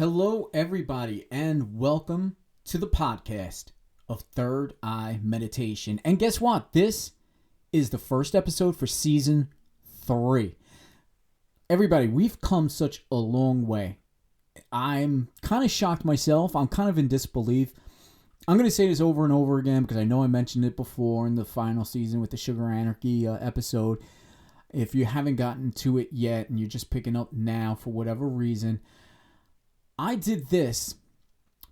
Hello, everybody, and welcome to the podcast of Third Eye Meditation. And guess what? This is the first episode for season 3. Everybody, we've come such a long way. I'm kind of shocked myself. I'm kind of in disbelief. I'm going to say this over and over again because I know I mentioned it before in the final season with the Sugar Anarchy episode. If you haven't gotten to it yet and you're just picking up now for whatever reason, I did this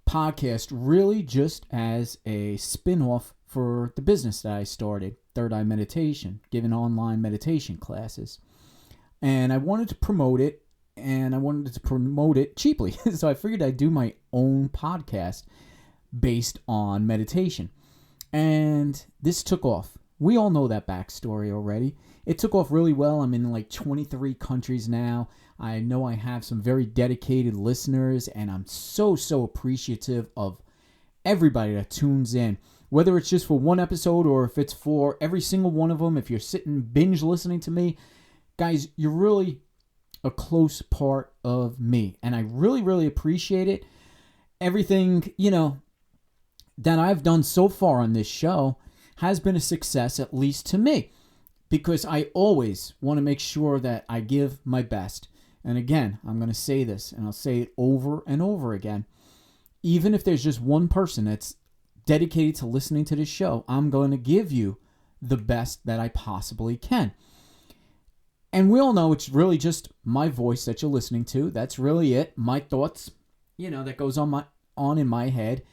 podcast really just as a spin-off for the business that I started, Third Eye Meditation, giving online meditation classes. And I wanted to promote it, and I wanted to promote it cheaply. So I figured I'd do my own podcast based on meditation. And this took off. We all know that backstory already. It took off really well. I'm in like 23 countries now. I know I have some very dedicated listeners, and I'm so appreciative of everybody that tunes in. Whether it's just for one episode or if it's for every single one of them, if you're sitting binge listening to me, guys, you're really a close part of me, and I really appreciate it. Everything, that I've done so far on this show has been a success, at least to me, because I always want to make sure that I give my best. And again, I'm going to say this, and I'll say it over and over again. Even if there's just one person that's dedicated to listening to this show, I'm going to give you the best that I possibly can. And we all know it's really just my voice that you're listening to. That's really it. My thoughts, that goes on in my head.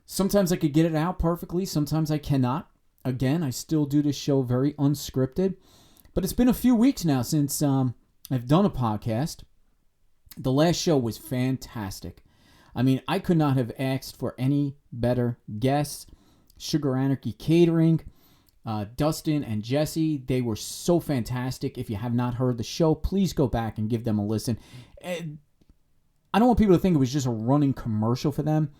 Sometimes I could get it out perfectly. Sometimes I cannot. Again, I still do this show very unscripted. But it's been a few weeks now since I've done a podcast. The last show was fantastic. I mean, I could not have asked for any better guests. Sugar Anarchy Catering, Dustin and Jesse, they were so fantastic. If you have not heard the show, please go back and give them a listen. I don't want people to think it was just a running commercial for them.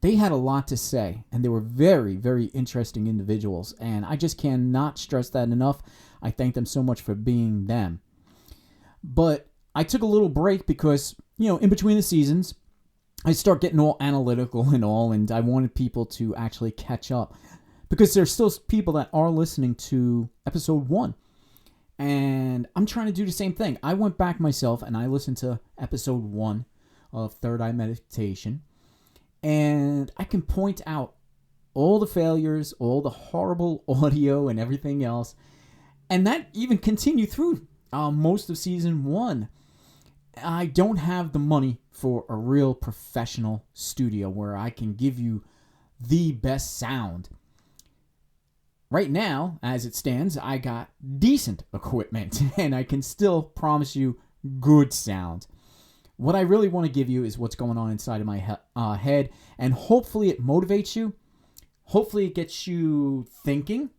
They had a lot to say, and they were very interesting individuals, and I just cannot stress that enough. I thank them so much for being them. But I took a little break because, in between the seasons, I start getting all analytical and all, and I wanted people to actually catch up because there's still people that are listening to episode 1, and I'm trying to do the same thing. I went back myself, and I listened to episode 1 of Third Eye Meditation, and I can point out all the failures, all the horrible audio and everything else. And that even continued through most of season 1. I don't have the money for a real professional studio where I can give you the best sound. Right now, as it stands, I got decent equipment and I can still promise you good sound. What I really want to give you is what's going on inside of my head, and hopefully it motivates you. Hopefully it gets you thinking.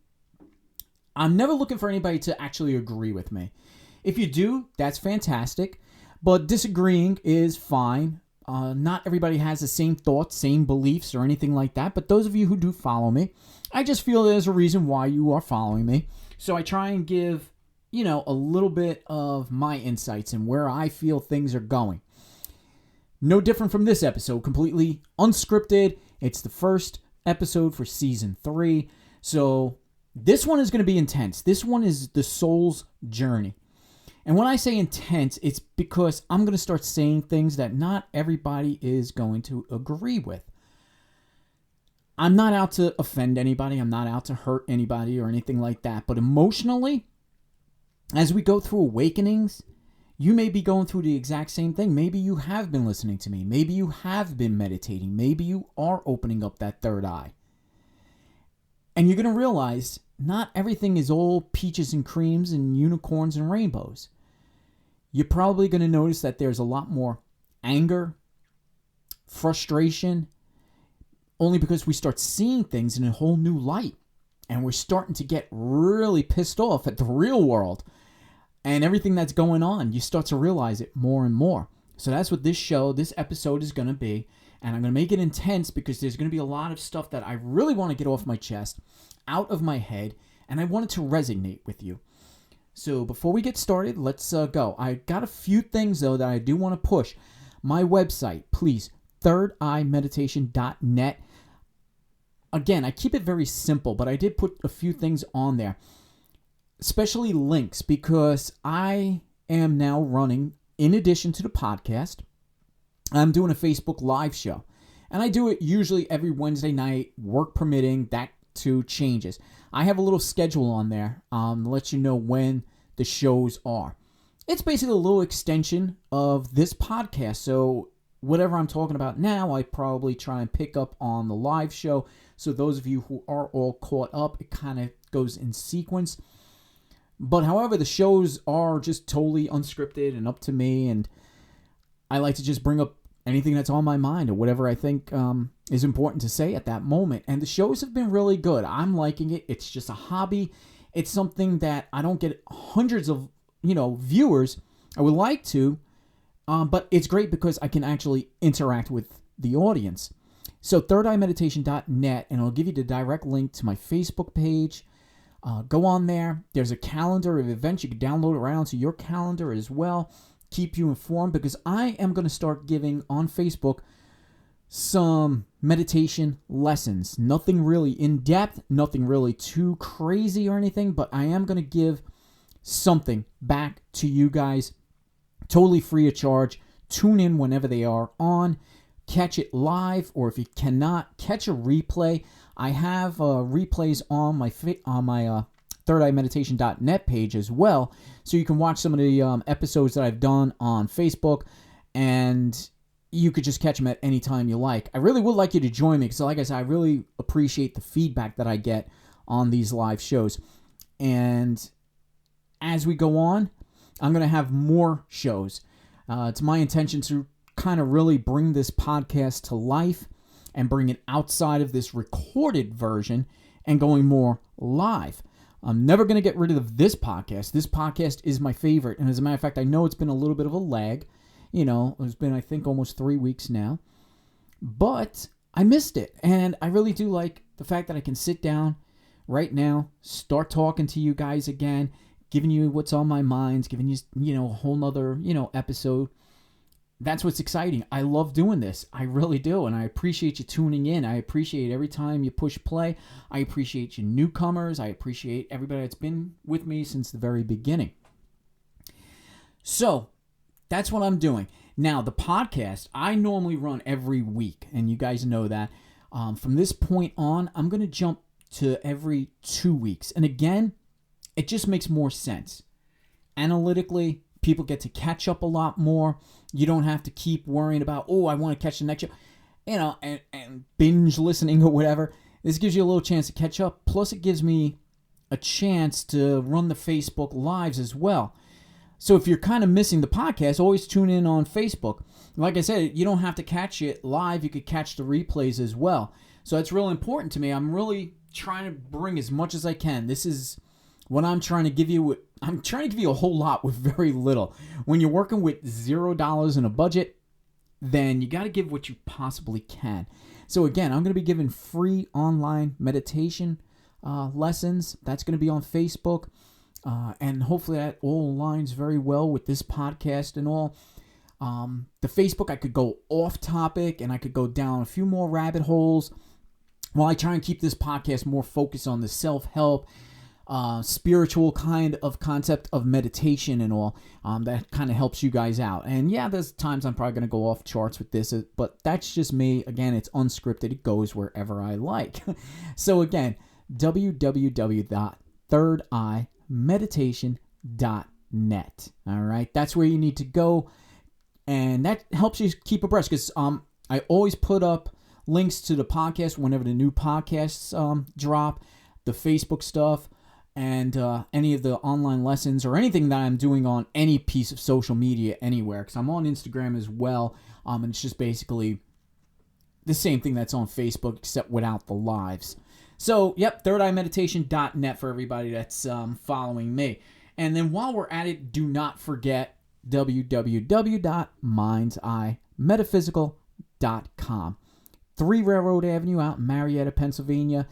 I'm never looking for anybody to actually agree with me. If you do, that's fantastic, but disagreeing is fine. Not everybody has the same thoughts, same beliefs, or anything like that, but those of you who do follow me, I just feel there's a reason why you are following me. So I try and give, a little bit of my insights and where I feel things are going. No different from this episode, completely unscripted. It's the first episode for season 3. So this one is going to be intense. This one is the soul's journey. And when I say intense, it's because I'm going to start saying things that not everybody is going to agree with. I'm not out to offend anybody. I'm not out to hurt anybody or anything like that. But emotionally, as we go through awakenings, you may be going through the exact same thing. Maybe you have been listening to me. Maybe you have been meditating. Maybe you are opening up that third eye. And you're going to realize not everything is all peaches and creams and unicorns and rainbows. You're probably going to notice that there's a lot more anger, frustration, only because we start seeing things in a whole new light. And we're starting to get really pissed off at the real world and everything that's going on. You start to realize it more and more. So that's what this episode is going to be. And I'm going to make it intense because there's going to be a lot of stuff that I really want to get off my chest, out of my head, and I want it to resonate with you. So before we get started, let's go. I got a few things, though, that I do want to push. my website, please, thirdeyemeditation.net. Again, I keep it very simple, but I did put a few things on there, especially links, because I am now running, in addition to the podcast, I'm doing a Facebook Live show. And I do it usually every Wednesday night, work permitting. That too changes. I have a little schedule on there to let you know when the shows are. It's basically a little extension of this podcast. So whatever I'm talking about now, I probably try and pick up on the live show. So those of you who are all caught up, it kind of goes in sequence. But however, the shows are just totally unscripted and up to me. And I like to just bring up anything that's on my mind or whatever I think is important to say at that moment. And the shows have been really good. I'm liking it. It's just a hobby. It's something that I don't get hundreds of, viewers. I would like to, but it's great because I can actually interact with the audience. So thirdeyemeditation.net, and it'll give you the direct link to my Facebook page. Go on there. There's a calendar of events you can download around to your calendar as well. Keep you informed, because I am going to start giving on Facebook some meditation lessons. Nothing really in depth, nothing really too crazy or anything, but I am going to give something back to you guys totally free of charge. Tune in whenever they are on. Catch it live, or if you cannot, catch a replay. I have replays on my thirdeyemeditation.net page as well, so you can watch some of the episodes that I've done on Facebook, and you could just catch them at any time you like. I really would like you to join me, because like I said, I really appreciate the feedback that I get on these live shows. And as we go on, I'm going to have more shows. It's my intention to kind of really bring this podcast to life and bring it outside of this recorded version and going more live. I'm never going to get rid of this podcast. This podcast is my favorite. And as a matter of fact, I know it's been a little bit of a lag. It's been, I think, almost 3 weeks now. But I missed it. And I really do like the fact that I can sit down right now, start talking to you guys again, giving you what's on my mind, giving you, a whole nother, episode. That's what's exciting. I love doing this. I really do. And I appreciate you tuning in. I appreciate every time you push play. I appreciate you newcomers. I appreciate everybody that's been with me since the very beginning. So that's what I'm doing. Now, the podcast, I normally run every week, and you guys know that. From this point on, I'm going to jump to every 2 weeks. And again, it just makes more sense. Analytically, people get to catch up a lot more. You don't have to keep worrying about, I want to catch the next show, and binge listening or whatever. This gives you a little chance to catch up. Plus, it gives me a chance to run the Facebook Lives as well. So if you're kind of missing the podcast, always tune in on Facebook. Like I said, you don't have to catch it live. You could catch the replays as well. So that's really important to me. I'm really trying to bring as much as I can. This is what I'm trying to give you. I'm trying to give you a whole lot with very little. When you're working with $0 in a budget, then you got to give what you possibly can. So again, I'm going to be giving free online meditation lessons. That's going to be on Facebook. And hopefully that all aligns very well with this podcast and all. The Facebook, I could go off topic and I could go down a few more rabbit holes while I try and keep this podcast more focused on the self-help, spiritual kind of concept of meditation and all. That kind of helps you guys out. And yeah, there's times I'm probably going to go off charts with this, but that's just me. Again, it's unscripted. It goes wherever I like. So again, www.thirdeyemeditation.net. All right, that's where you need to go, and that helps you keep abreast, because I always put up links to the podcast whenever the new podcasts drop, the Facebook stuff, and any of the online lessons or anything that I'm doing on any piece of social media anywhere, because I'm on Instagram as well, and it's just basically the same thing that's on Facebook except without the lives. So, yep, thirdeyemeditation.net for everybody that's following me. And then while we're at it, do not forget www.mindseyemetaphysical.com. 3 Railroad Avenue out in Marietta, Pennsylvania.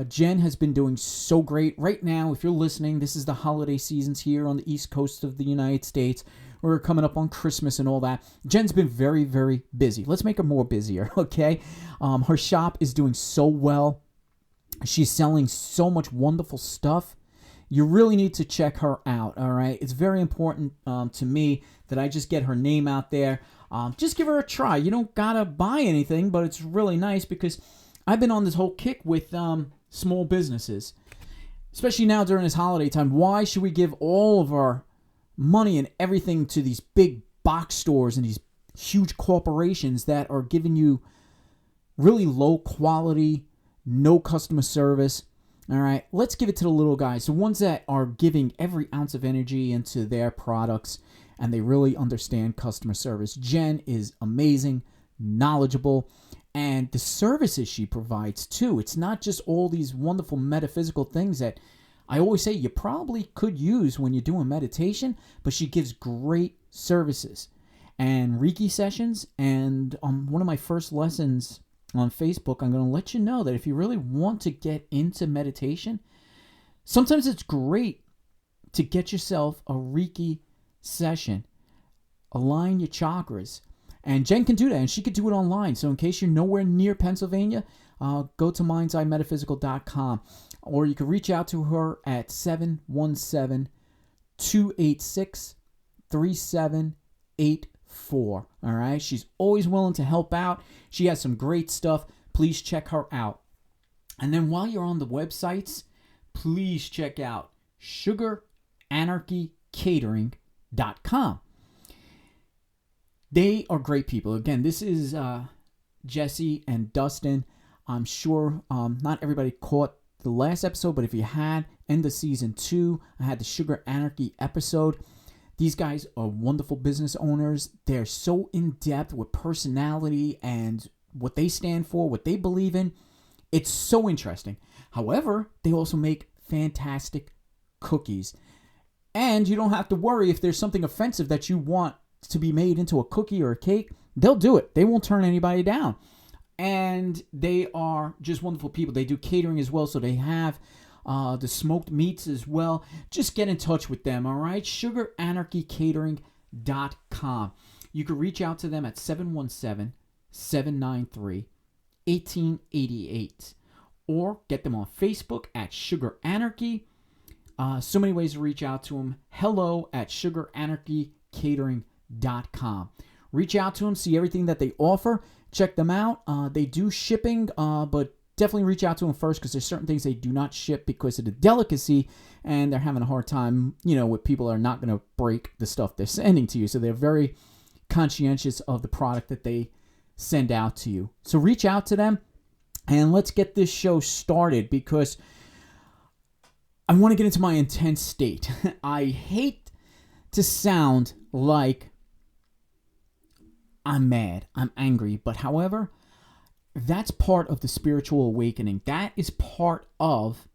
Jen has been doing so great. Right now, if you're listening, this is the holiday seasons here on the East Coast of the United States. we're coming up on Christmas and all that. Jen's been very, very busy. Let's make her more busier, okay? Her shop is doing so well. She's selling so much wonderful stuff. You really need to check her out, all right? It's very important to me that I just get her name out there. Just give her a try. You don't gotta buy anything, but it's really nice because I've been on this whole kick with small businesses, especially now during this holiday time. Why should we give all of our money and everything to these big box stores and these huge corporations that are giving you really low quality, no customer service? All right, let's give it to the little guys, the ones that are giving every ounce of energy into their products and they really understand customer service. Jen is amazing, knowledgeable, and the services she provides too. It's not just all these wonderful metaphysical things that I always say you probably could use when you're doing meditation, but she gives great services and Reiki sessions. And on one of my first lessons on Facebook, I'm going to let you know that if you really want to get into meditation, sometimes it's great to get yourself a Reiki session, align your chakras. And Jen can do that, and she could do it online. So in case you're nowhere near Pennsylvania, go to mindseyemetaphysical.com, or you can reach out to her at 717-286-3784. All right, she's always willing to help out. She has some great stuff. Please check her out. And then while you're on the websites, please check out sugaranarchycatering.com. They are great people. Again, this is Jesse and Dustin. I'm sure not everybody caught the last episode, but if you had, end of season 2, I had the Sugar Anarchy episode. These guys are wonderful business owners. They're so in-depth with personality and what they stand for, what they believe in. It's so interesting. However, they also make fantastic cookies. And you don't have to worry if there's something offensive that you want to be made into a cookie or a cake. They'll do it. They won't turn anybody down. And they are just wonderful people. They do catering as well, so they have the smoked meats as well. Just get in touch with them, all right? sugaranarchycatering.com. You can reach out to them at 717-793-1888. Or get them on Facebook at Sugar Anarchy. So many ways to reach out to them. Hello at sugaranarchycatering.com. Reach out to them, see everything that they offer. Check them out. They do shipping, but definitely reach out to them first because there's certain things they do not ship because of the delicacy, and they're having a hard time, with people that are not going to break the stuff they're sending to you. So they're very conscientious of the product that they send out to you. So reach out to them, and let's get this show started because I want to get into my intense state. I hate to sound like I'm mad, I'm angry, but however, that's part of the spiritual awakening. That is part of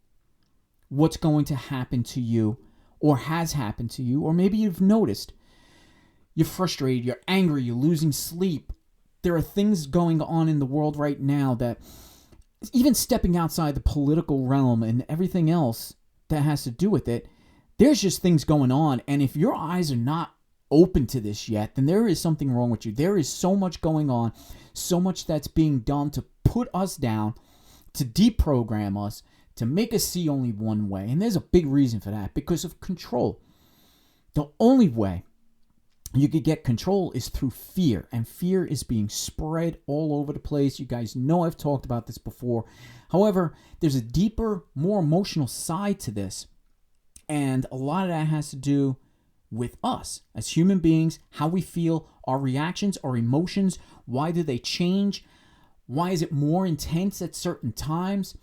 what's going to happen to you or has happened to you, or maybe you've noticed. You're frustrated, you're angry, you're losing sleep. There are things going on in the world right now that, even stepping outside the political realm and everything else that has to do with it, there's just things going on. And if your eyes are not open to this yet, then there is something wrong with you. There is so much going on, so much that's being done to put us down, to deprogram us, to make us see only one way. And there's a big reason for that, because of control. The only way you could get control is through fear, and fear is being spread all over the place. You guys know I've talked about this before. However, there's a deeper, more emotional side to this, and a lot of that has to do with us as human beings, how we feel, our reactions, our emotions. Why do they change? Why is it more intense at certain times?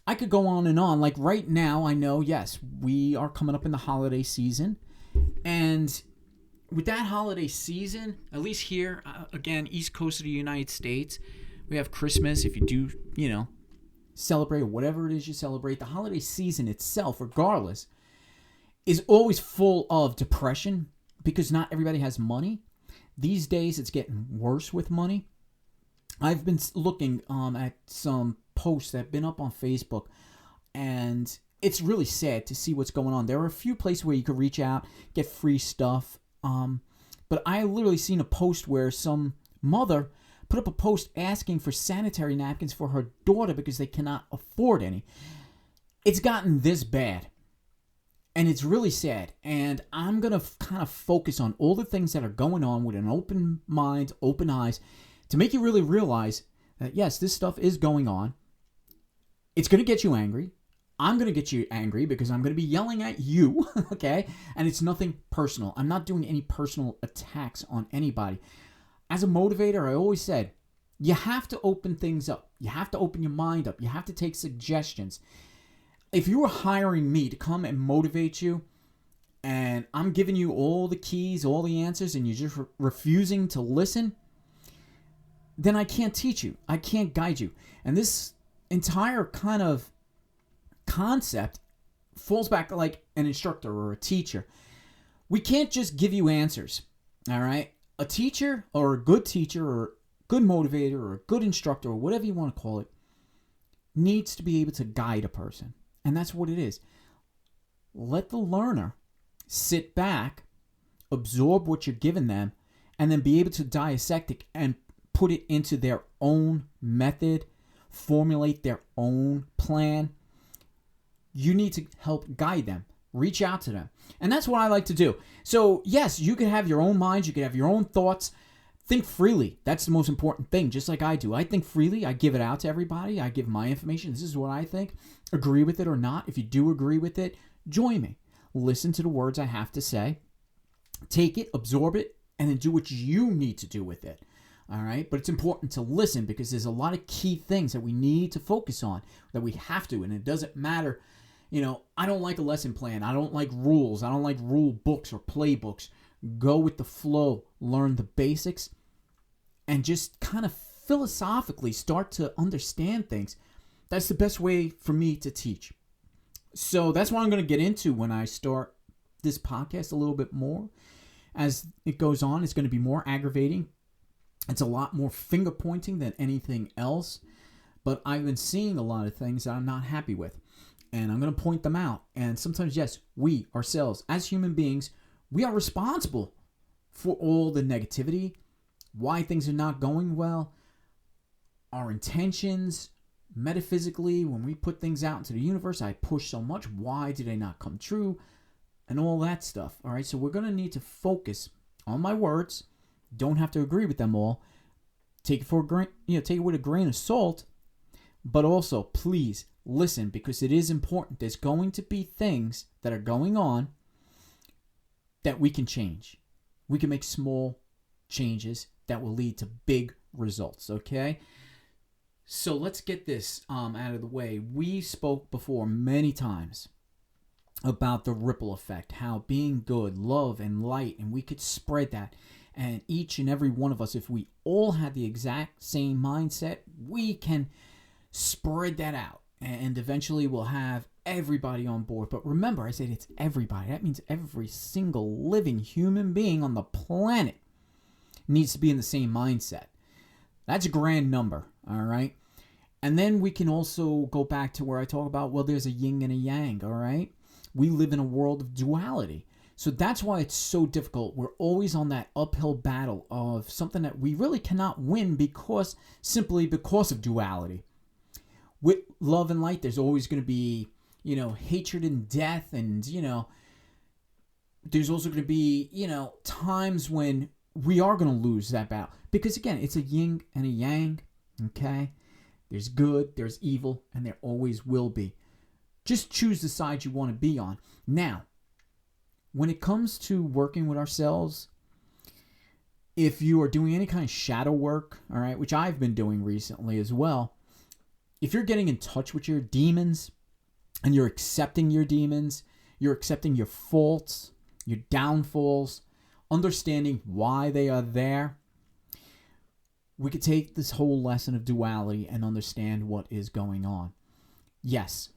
I could go on and on. Like right now, I know, yes, we are coming up in the holiday season. And with that holiday season, at least here, again, East Coast of the United States, we have Christmas. If you do, celebrate or whatever it is you celebrate, the holiday season itself, regardless, is always full of depression because not everybody has money. These days, it's getting worse with money. I've been looking at some posts that have been up on Facebook, and it's really sad to see what's going on. There are a few places where you could reach out, get free stuff. But I literally seen a post where some mother put up a post asking for sanitary napkins for her daughter because they cannot afford any. It's gotten this bad. And it's really sad. And I'm going to kind of focus on all the things that are going on with an open mind, open eyes, to make you really realize that, yes, this stuff is going on. It's going to get you angry. I'm going to get you angry because I'm going to be yelling at you, okay? And it's nothing personal. I'm not doing any personal attacks on anybody. As a motivator, I always said, you have to open things up. You have to open your mind up. You have to take suggestions. If you were hiring me to come and motivate you, and I'm giving you all the keys, all the answers, and you're just refusing to listen, then I can't teach you. I can't guide you. And this entire kind of concept falls back like an instructor or a teacher. We can't just give you answers, all right? A teacher or a good teacher or a good motivator or a good instructor or whatever you want to call it needs to be able to guide a person. And that's what it is. Let the learner sit back, absorb what you're giving them, and then be able to dissect it and put it into their own method, formulate their own plan. You need to help guide them. Reach out to them. And that's what I like to do. So, yes, you can have your own minds. You can have your own thoughts. Think freely. That's the most important thing, just like I do. I think freely. I give it out to everybody. I give my information. This is what I think. Agree with it or not. If you do agree with it, join me. Listen to the words I have to say. Take it, absorb it, and then do what you need to do with it. All right? But it's important to listen because there's a lot of key things that we need to focus on, that we have to. And it doesn't matter. You know, I don't like a lesson plan. I don't like rules. I don't like rule books or playbooks. Go with the flow. Learn the basics. And just kind of philosophically start to understand things. That's the best way for me to teach. So that's what I'm going to get into when I start this podcast a little bit more. As it goes on, it's going to be more aggravating. It's a lot more finger pointing than anything else. But I've been seeing a lot of things that I'm not happy with. And I'm going to point them out. And sometimes, yes, we ourselves, as human beings, we are responsible for all the negativity, why things are not going well, our intentions, metaphysically, when we put things out into the universe, I push so much, why do they not come true, and all that stuff. All right, so we're going to need to focus on my words. Don't have to agree with them all. Take it with a grain of salt, but also, please, listen, because it is important. There's going to be things that are going on that we can change. We can make small changes that will lead to big results, okay? So let's get this out of the way. We spoke before many times about the ripple effect, how being good, love, and light, and we could spread that. And each and every one of us, if we all had the exact same mindset, we can spread that out. And eventually we'll have everybody on board. But remember, I said it's everybody. That means every single living human being on the planet needs to be in the same mindset. That's a grand number, all right? And then we can also go back to where I talk about, well, there's a yin and a yang, all right? We live in a world of duality. So that's why it's so difficult. We're always on that uphill battle of something that we really cannot win simply because of duality. With love and light, there's always going to be, hatred and death. And, there's also going to be, times when we are going to lose that battle. Because, again, it's a yin and a yang, okay? There's good, there's evil, and there always will be. Just choose the side you want to be on. Now, when it comes to working with ourselves, if you are doing any kind of shadow work, all right, which I've been doing recently as well, if you're getting in touch with your demons and you're accepting your demons, you're accepting your faults, your downfalls, understanding why they are there, we could take this whole lesson of duality and understand what is going on. Yes,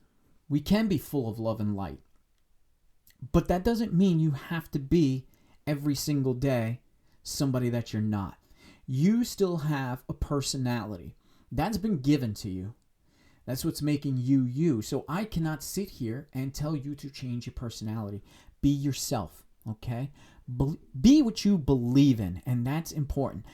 we can be full of love and light, but that doesn't mean you have to be every single day somebody that you're not. You still have a personality. That's been given to you. That's what's making you you. So I cannot sit here and tell you to change your personality. Be yourself, okay? Be what you believe in, and that's important.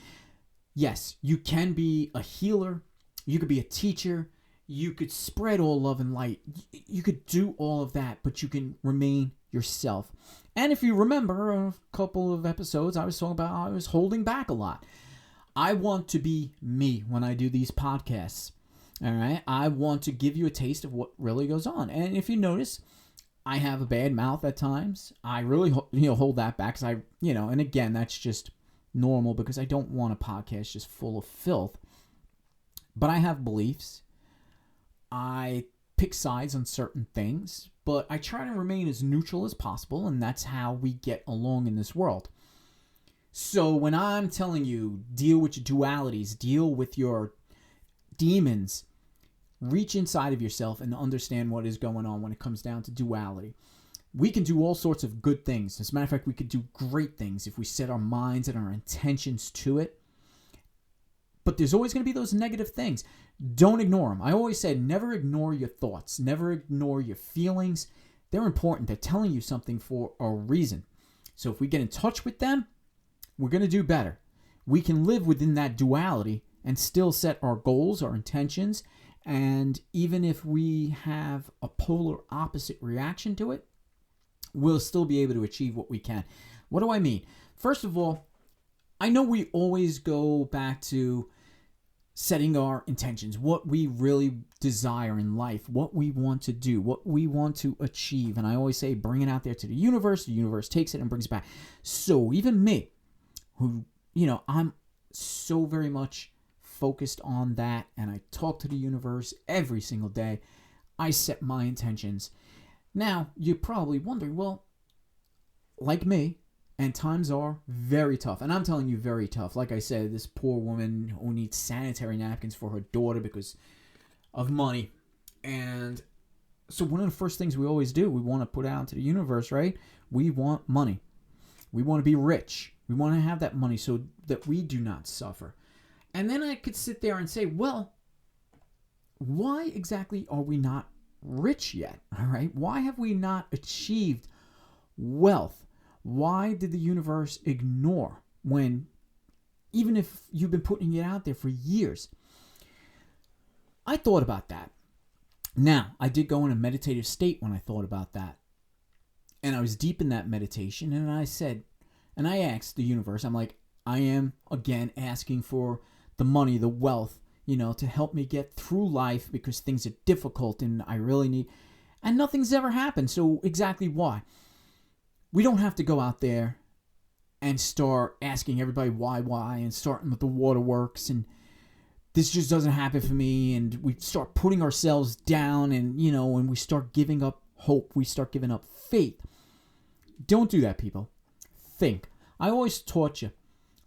Yes, you can be a healer. You could be a teacher. You could spread all love and light. You could do all of that, but you can remain yourself. And if you remember a couple of episodes, I was talking about how I was holding back a lot. I want to be me when I do these podcasts. All right? I want to give you a taste of what really goes on. And if you notice, I have a bad mouth at times. I really hold that back because and again, that's just normal because I don't want a podcast just full of filth. But I have beliefs. I pick sides on certain things, but I try to remain as neutral as possible, and that's how we get along in this world. So when I'm telling you, deal with your dualities, deal with your demons, reach inside of yourself and understand what is going on when it comes down to duality. We can do all sorts of good things. As a matter of fact, we could do great things if we set our minds and our intentions to it. But there's always going to be those negative things. Don't ignore them. I always said never ignore your thoughts. Never ignore your feelings. They're important. They're telling you something for a reason. So if we get in touch with them, we're going to do better. We can live within that duality and still set our goals, our intentions, and even if we have a polar opposite reaction to it, we'll still be able to achieve what we can. What do I mean? First of all, I know we always go back to setting our intentions, what we really desire in life, what we want to do, what we want to achieve. And I always say, bring it out there to the universe takes it and brings it back. So even me, who, I'm so very much focused on that, and I talk to the universe every single day. I set my intentions. Now, you're probably wondering, well, like me, and times are very tough. And I'm telling you, very tough. Like I said, this poor woman who needs sanitary napkins for her daughter because of money. And so one of the first things we always do, we want to put out into the universe, right? We want money. We want to be rich. We want to have that money so that we do not suffer. And then I could sit there and say, well, why exactly are we not rich yet? All right? Why have we not achieved wealth? Why did the universe ignore when, even if you've been putting it out there for years? I thought about that. Now, I did go in a meditative state when I thought about that. And I was deep in that meditation, and I said, and I asked the universe, I'm like, I am, again, asking for the money, the wealth, to help me get through life because things are difficult and I really need, and nothing's ever happened. So exactly why? We don't have to go out there and start asking everybody why, and starting with the waterworks, and this just doesn't happen for me, and we start putting ourselves down, and, and we start giving up hope, we start giving up faith. Don't do that, people. Think. I always taught you,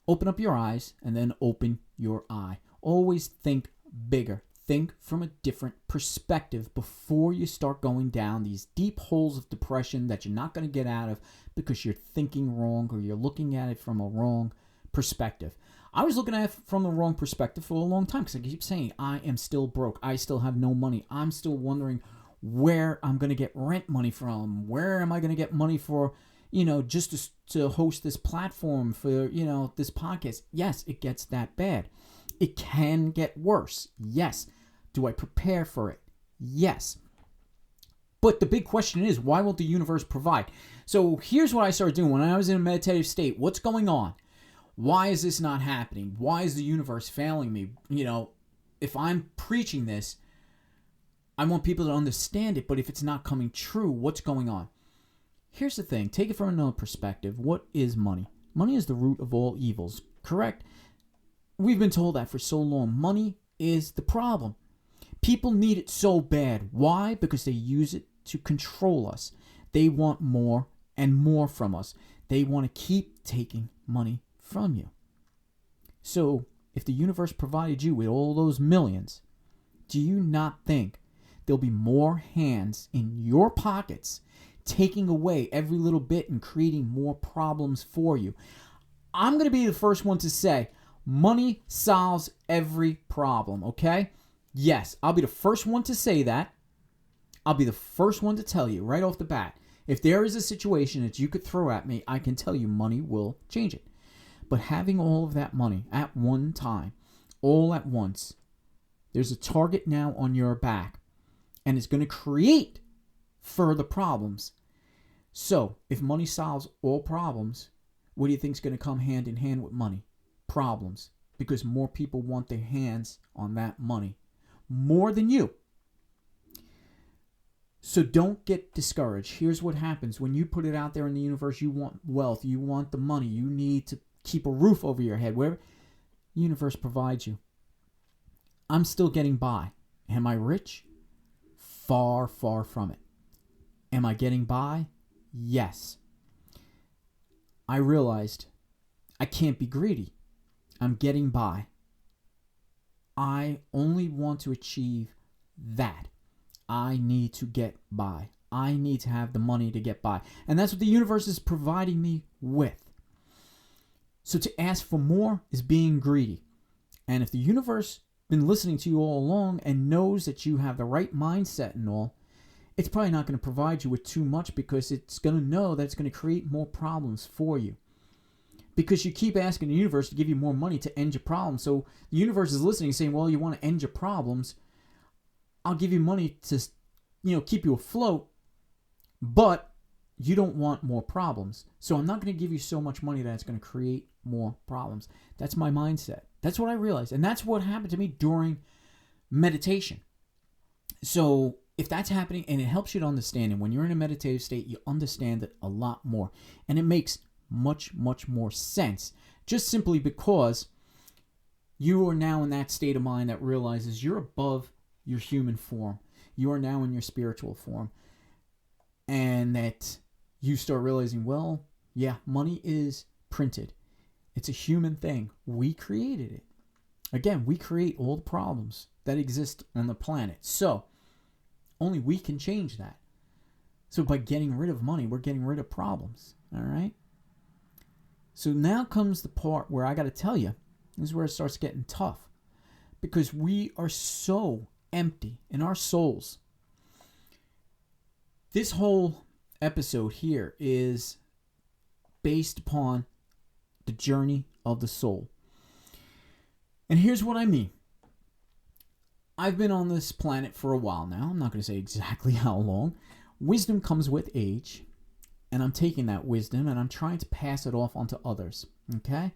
open up your eyes and then open your eye. Always think bigger. Think from a different perspective before you start going down these deep holes of depression that you're not going to get out of because you're thinking wrong or you're looking at it from a wrong perspective. I was looking at it from the wrong perspective for a long time because I keep saying I am still broke. I still have no money. I'm still wondering where I'm going to get rent money from. Where am I going to get money for, just to host this platform for, this podcast? Yes, it gets that bad. It can get worse. Yes. Do I prepare for it? Yes. But the big question is, why won't the universe provide? So here's what I started doing when I was in a meditative state. What's going on? Why is this not happening? Why is the universe failing me? If I'm preaching this, I want people to understand it, but if it's not coming true, what's going on? Here's the thing. Take it from another perspective. What is money? Money is the root of all evils, correct? We've been told that for so long. Money is the problem. People need it so bad. Why? Because they use it to control us. They want more and more from us. They want to keep taking money from you. So, if the universe provided you with all those millions, do you not think there'll be more hands in your pockets taking away every little bit and creating more problems for you? I'm going to be the first one to say, money solves every problem, okay? Yes, I'll be the first one to say that. I'll be the first one to tell you right off the bat. If there is a situation that you could throw at me, I can tell you money will change it. But having all of that money at one time, all at once, there's a target now on your back, and it's going to create further problems. So, if money solves all problems, what do you think is going to come hand in hand with money? Problems. Because more people want their hands on that money. More than you. So don't get discouraged. Here's what happens. When you put it out there in the universe, you want wealth, you want the money, you need to keep a roof over your head. Wherever the universe provides you. I'm still getting by. Am I rich? Far, far from it. Am I getting by? Yes. I realized I can't be greedy. I'm getting by. I only want to achieve that. I need to get by. I need to have the money to get by. And that's what the universe is providing me with. So to ask for more is being greedy. And if the universe been listening to you all along and knows that you have the right mindset and all, it's probably not going to provide you with too much, because it's going to know that it's going to create more problems for you. Because you keep asking the universe to give you more money to end your problems. So the universe is listening and saying, well, you want to end your problems. I'll give you money to, keep you afloat, but you don't want more problems. So I'm not going to give you so much money that it's going to create more problems. That's my mindset. That's what I realized. And that's what happened to me during meditation. So if that's happening, and it helps you to understand, and when you're in a meditative state, you understand it a lot more. And it makes much, much more sense, just simply because you are now in that state of mind that realizes you're above your human form. You are now in your spiritual form. And that you start realizing, well, yeah, money is printed. It's a human thing. We created it. Again, we create all the problems that exist on the planet. So, only we can change that. So by getting rid of money, we're getting rid of problems. All right? So now comes the part where I got to tell you, this is where it starts getting tough. Because we are so empty in our souls. This whole episode here is based upon the journey of the soul. And here's what I mean. I've been on this planet for a while now. I'm not going to say exactly how long. Wisdom comes with age. And I'm taking that wisdom and I'm trying to pass it off onto others. Okay?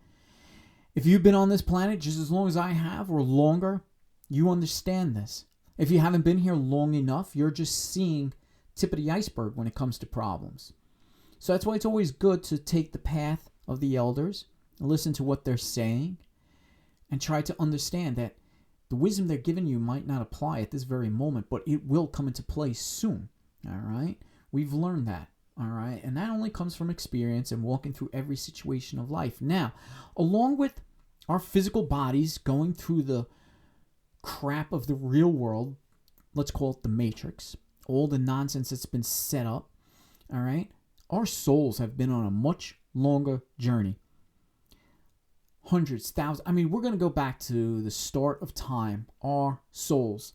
If you've been on this planet just as long as I have, or longer, you understand this. If you haven't been here long enough, you're just seeing tip of the iceberg when it comes to problems. So that's why it's always good to take the path of the elders, listen to what they're saying, and try to understand that the wisdom they're giving you might not apply at this very moment, but it will come into play soon. All right? We've learned that. All right? And that only comes from experience and walking through every situation of life. Now, along with our physical bodies going through the crap of the real world, let's call it the Matrix, all the nonsense that's been set up, all right? Our souls have been on a much longer journey. Hundreds, thousands. I mean, we're going to go back to the start of time. Our souls,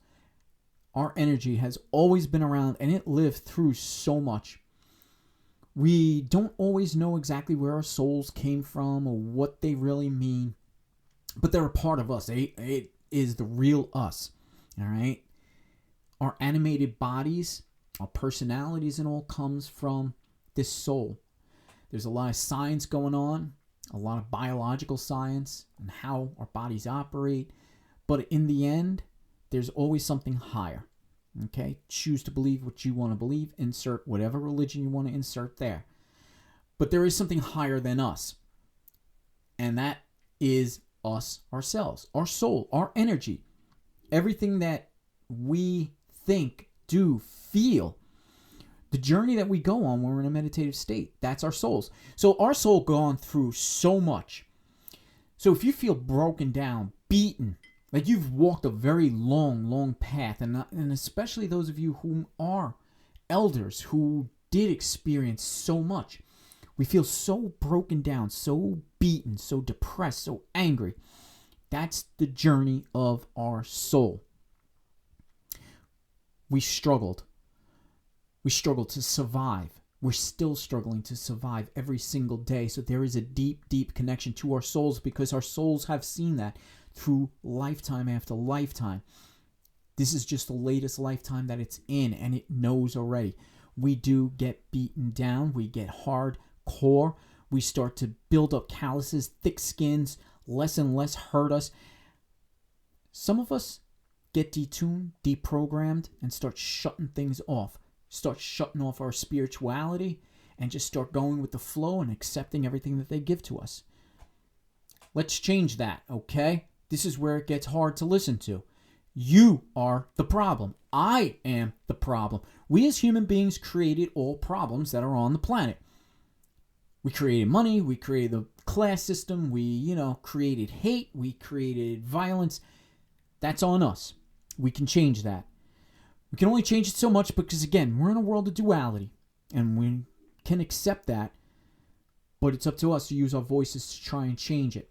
our energy has always been around, and it lived through so much. We don't always know exactly where our souls came from or what they really mean, but they're a part of us. It is the real us, all right? Our animated bodies, our personalities and all comes from this soul. There's a lot of science going on, a lot of biological science and how our bodies operate, but in the end, there's always something higher, okay? Choose to believe what you want to believe, insert whatever religion you want to insert there. But there is something higher than us, and that is us ourselves, our soul, our energy, everything that we think, do, feel, the journey that we go on when we're in a meditative state, that's our souls. So our soul gone through so much. So if you feel broken down, beaten, like you've walked a very long path, and especially those of you who are elders who did experience so much, we feel so broken down, so beaten, so depressed, so angry. That's the journey of our soul. We struggled. We struggled to survive. We're still struggling to survive every single day. So there is a deep, deep connection to our souls because our souls have seen that through lifetime after lifetime. This is just the latest lifetime that it's in, and it knows already. We do get beaten down. We get hardcore. We start to build up calluses, thick skins, less and less hurt us. Some of us get detuned, deprogrammed, and start shutting things off. Start shutting off our spirituality and just start going with the flow and accepting everything that they give to us. Let's change that, okay? This is where it gets hard to listen to. You are the problem. I am the problem. We as human beings created all problems that are on the planet. We created money. We created the class system. We, created hate. We created violence. That's on us. We can change that. We can only change it so much because, again, we're in a world of duality. And we can accept that. But it's up to us to use our voices to try and change it.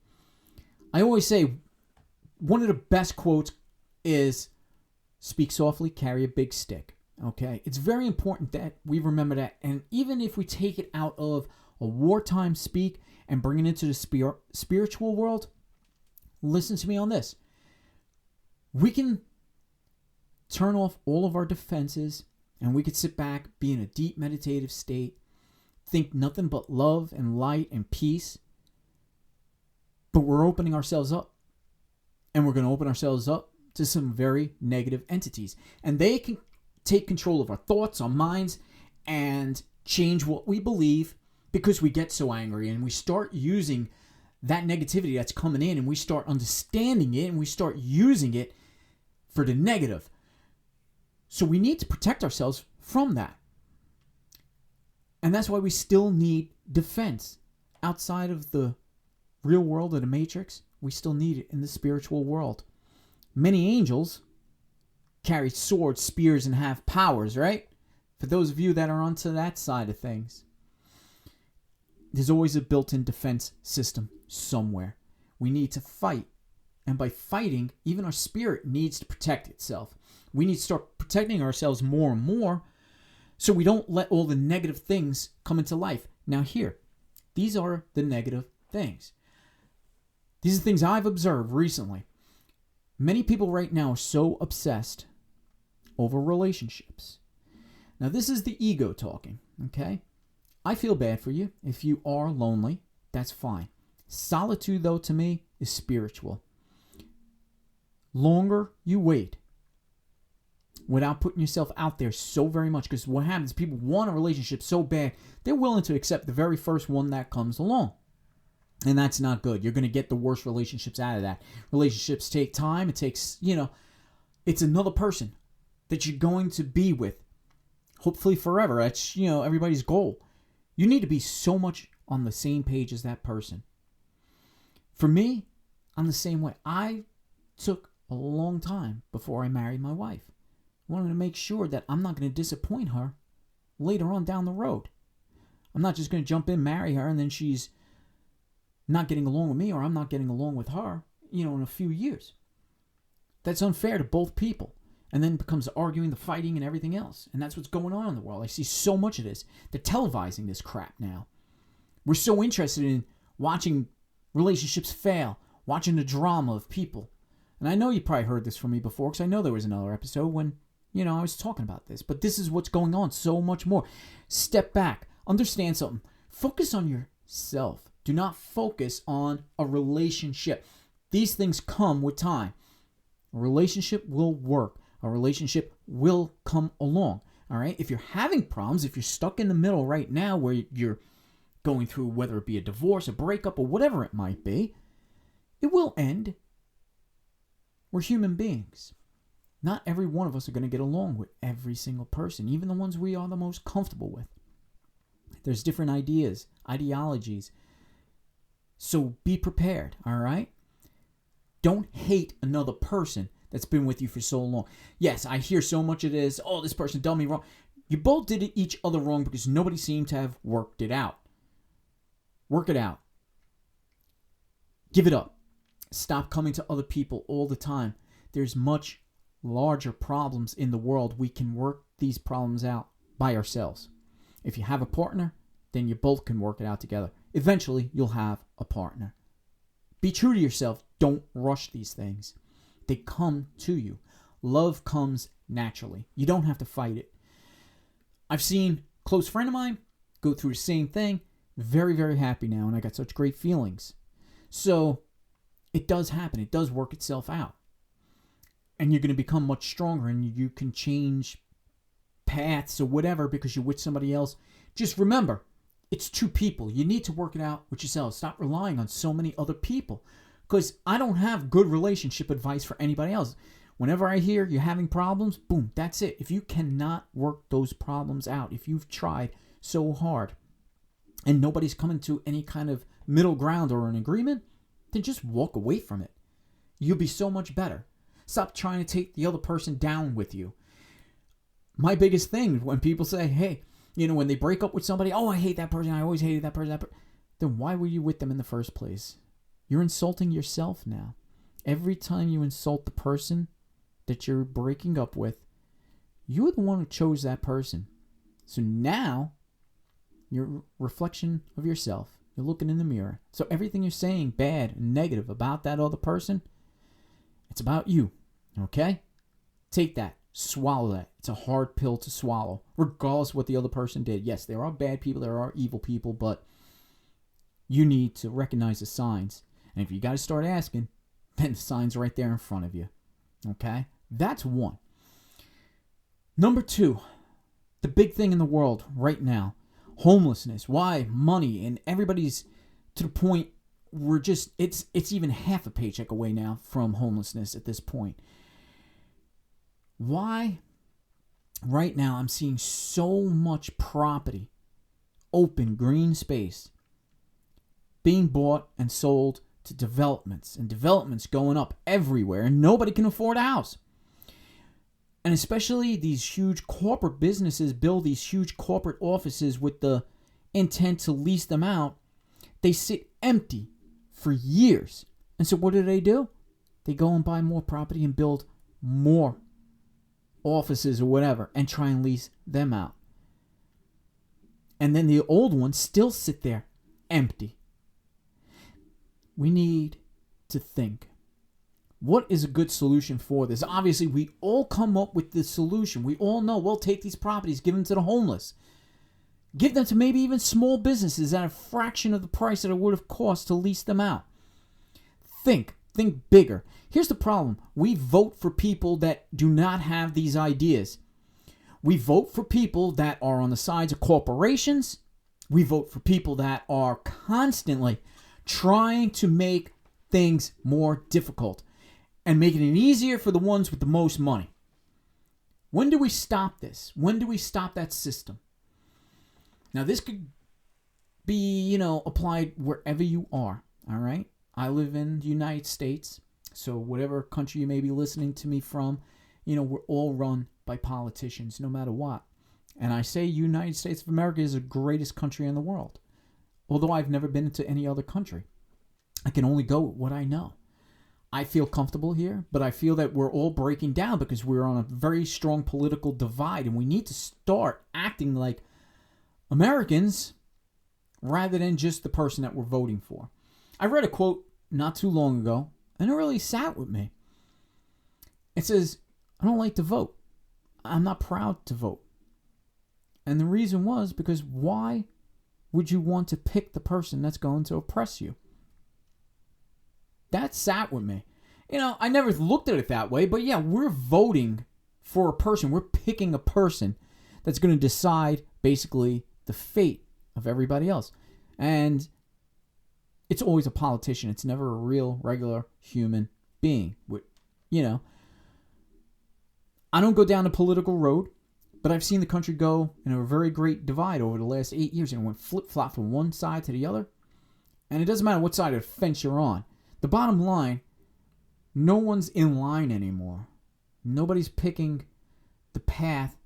I always say one of the best quotes is, speak softly, carry a big stick. Okay? It's very important that we remember that. And even if we take it out of a wartime speak and bring it into the spiritual world, listen to me on this. We can turn off all of our defenses and we could sit back, be in a deep meditative state, think nothing but love and light and peace. But we're opening ourselves up. And we're going to open ourselves up to some very negative entities. And they can take control of our thoughts, our minds, and change what we believe because we get so angry and we start using that negativity that's coming in and we start understanding it and we start using it for the negative. So we need to protect ourselves from that. And that's why we still need defense. Outside of the real world of the Matrix, we still need it in the spiritual world. Many angels carry swords, spears, and have powers, right? For those of you that are onto that side of things. There's always a built-in defense system somewhere. We need to fight. And by fighting, even our spirit needs to protect itself. We need to start protecting ourselves more and more so we don't let all the negative things come into life. Now here, these are the negative things. These are things I've observed recently. Many people right now are so obsessed over relationships. Now this is the ego talking, okay? I feel bad for you. If you are lonely, that's fine. Solitude, though, to me, is spiritual. Longer you wait without putting yourself out there so very much, because what happens, people want a relationship so bad, they're willing to accept the very first one that comes along. And that's not good. You're going to get the worst relationships out of that. Relationships take time. It takes, it's another person that you're going to be with, hopefully forever. That's, everybody's goal. You need to be so much on the same page as that person. For me, I'm the same way. I took a long time before I married my wife. I wanted to make sure that I'm not going to disappoint her later on down the road. I'm not just going to jump in, marry her, and then she's not getting along with me or I'm not getting along with her, in a few years. That's unfair to both people. And then it becomes the arguing, the fighting, and everything else. And that's what's going on in the world. I see so much of this. They're televising this crap now. We're so interested in watching relationships fail, watching the drama of people. And I know you probably heard this from me before because I know there was another episode when, I was talking about this. But this is what's going on so much more. Step back. Understand something. Focus on yourself. Do not focus on a relationship. These things come with time. A relationship will work. A relationship will come along. All right? If you're having problems, if you're stuck in the middle right now where you're going through, whether it be a divorce, a breakup, or whatever it might be, it will end. We're human beings. Not every one of us are going to get along with every single person, even the ones we are the most comfortable with. There's different ideas, ideologies. So be prepared, all right? Don't hate another person that's been with you for so long. Yes, I hear so much of this. Oh, this person done me wrong. You both did each other wrong because nobody seemed to have worked it out. Work it out. Give it up. Stop coming to other people all the time. There's much larger problems in the world. We can work these problems out by ourselves. If you have a partner, then you both can work it out together. Eventually, you'll have a partner. Be true to yourself. Don't rush these things. They come to you. Love comes naturally. You don't have to fight it. I've seen a close friend of mine go through the same thing. Very, very happy now, and I got such great feelings. So it does happen. It does work itself out. And you're going to become much stronger, and you can change paths or whatever because you're with somebody else. Just remember, it's two people. You need to work it out with yourself. Stop relying on so many other people, because I don't have good relationship advice for anybody else. Whenever I hear you're having problems, boom, that's it. If you cannot work those problems out, if you've tried so hard and nobody's coming to any kind of middle ground or an agreement, then just walk away from it. You'll be so much better. Stop trying to take the other person down with you. My biggest thing when people say, hey, when they break up with somebody, oh, I hate that person, I always hated that person, then why were you with them in the first place? You're insulting yourself now. Every time you insult the person that you're breaking up with, you're the one who chose that person. So now, you're a reflection of yourself. You're looking in the mirror. So everything you're saying bad and negative about that other person, it's about you. Okay? Take that. Swallow that. It's a hard pill to swallow, regardless of what the other person did. Yes, there are bad people, there are evil people, but you need to recognize the signs. And if you got to start asking, then the sign's right there in front of you. Okay? That's one. Number 2, the big thing in the world right now, homelessness. Why? Money. And everybody's to the point where it's even half a paycheck away now from homelessness at this point. Why? Right now I'm seeing so much property, open, green space, being bought and sold to developments, and developments going up everywhere, and nobody can afford a house. And especially these huge corporate businesses build these huge corporate offices with the intent to lease them out. They sit empty for years. And so what do? They go and buy more property and build more offices or whatever and try and lease them out. And then the old ones still sit there empty. We need to think. What is a good solution for this? Obviously, we all come up with the solution. We all know, we'll take these properties, give them to the homeless. Give them to maybe even small businesses at a fraction of the price that it would have cost to lease them out. Think bigger. Here's the problem. We vote for people that do not have these ideas. We vote for people that are on the sides of corporations. We vote for people that are constantly trying to make things more difficult and making it easier for the ones with the most money. When do we stop this? When do we stop that system? Now, this could be, applied wherever you are, all right? I live in the United States, so whatever country you may be listening to me from, we're all run by politicians, no matter what. And I say United States of America is the greatest country in the world, although I've never been to any other country. I can only go with what I know. I feel comfortable here, but I feel that we're all breaking down because we're on a very strong political divide, and we need to start acting like Americans rather than just the person that we're voting for. I read a quote not too long ago, and it really sat with me. It says, I don't like to vote. I'm not proud to vote. And the reason was because why would you want to pick the person that's going to oppress you? That sat with me. I never looked at it that way, but yeah, we're voting for a person. We're picking a person that's going to decide basically the fate of everybody else. And it's always a politician. It's never a real, regular human being. I don't go down the political road, but I've seen the country go in a very great divide over the last 8 years, and it went flip-flop from one side to the other. And it doesn't matter what side of the fence you're on. The bottom line, no one's in line anymore. Nobody's picking the path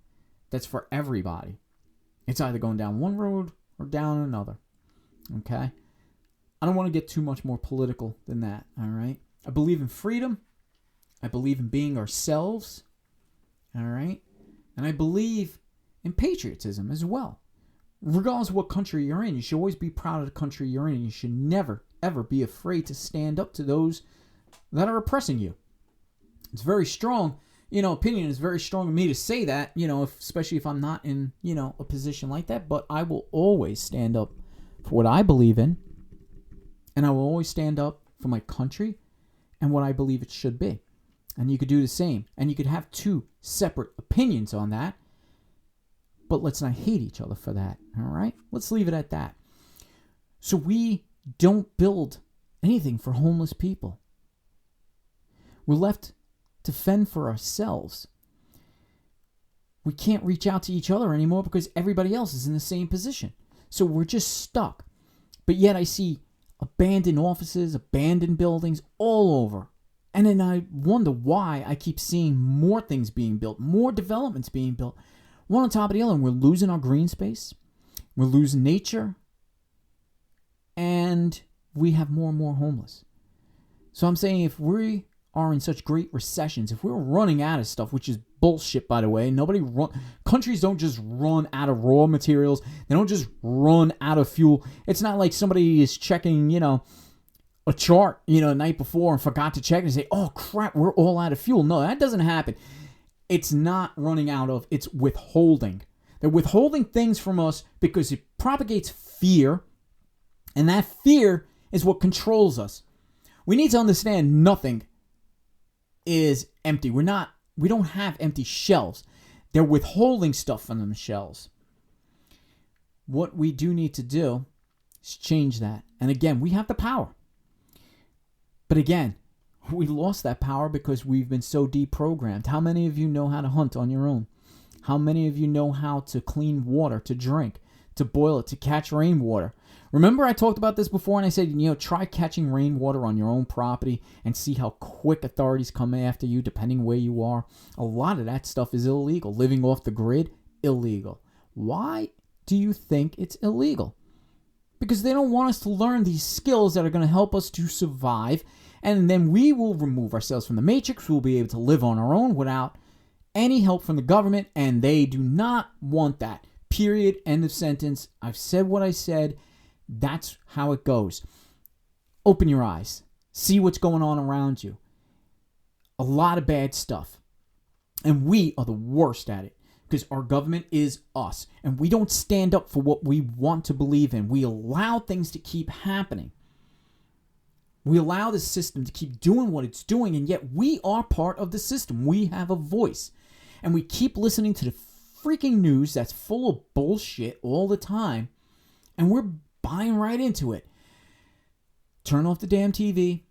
that's for everybody. It's either going down one road or down another. Okay? I don't want to get too much more political than that, all right? I believe in freedom. I believe in being ourselves, all right? And I believe in patriotism as well. regardless of what country you're in, you should always be proud of the country you're in. You should never, ever be afraid to stand up to those that are oppressing you. It's very strong, opinion is very strong of me to say that, especially if I'm not in, a position like that. But I will always stand up for what I believe in. And I will always stand up for my country and what I believe it should be. And you could do the same. And you could have two separate opinions on that. But let's not hate each other for that, all right? Let's leave it at that. So we don't build anything for homeless people. We're left to fend for ourselves. We can't reach out to each other anymore because everybody else is in the same position. So we're just stuck. But yet I see abandoned offices, abandoned buildings all over. And then I wonder why I keep seeing more things being built, more developments being built, one on top of the other. And we're losing our green space. We're losing nature. And we have more and more homeless. So I'm saying if we are in such great recessions, if we're running out of stuff, which is bullshit, by the way, countries don't just run out of raw materials. They don't just run out of fuel. It's not like somebody is checking, a chart, the night before and forgot to check and say, oh crap, we're all out of fuel. No, that doesn't happen. It's not running out of, it's withholding. They're withholding things from us because it propagates fear, and that fear is what controls us. We need to understand nothing is empty. We don't have empty shelves. They're withholding stuff from them shelves. What we do need to do is change that. And again, we have the power. But again, we lost that power because we've been so deprogrammed. How many of you know how to hunt on your own? How many of you know how to clean water, to drink, to boil it, to catch rainwater? Remember I talked about this before and I said, try catching rainwater on your own property and see how quick authorities come after you depending where you are. A lot of that stuff is illegal. Living off the grid, illegal. Why do you think it's illegal? Because they don't want us to learn these skills that are going to help us to survive, and then we will remove ourselves from the matrix. We'll be able to live on our own without any help from the government, and they do not want that. Period. End of sentence. I've said what I said. That's how it goes. Open your eyes. See what's going on around you. A lot of bad stuff. And we are the worst at it because our government is us. And we don't stand up for what we want to believe in. We allow things to keep happening. We allow the system to keep doing what it's doing, and yet we are part of the system. We have a voice. And we keep listening to the freaking news that's full of bullshit all the time, and we're buying right into it. Turn off the damn TV.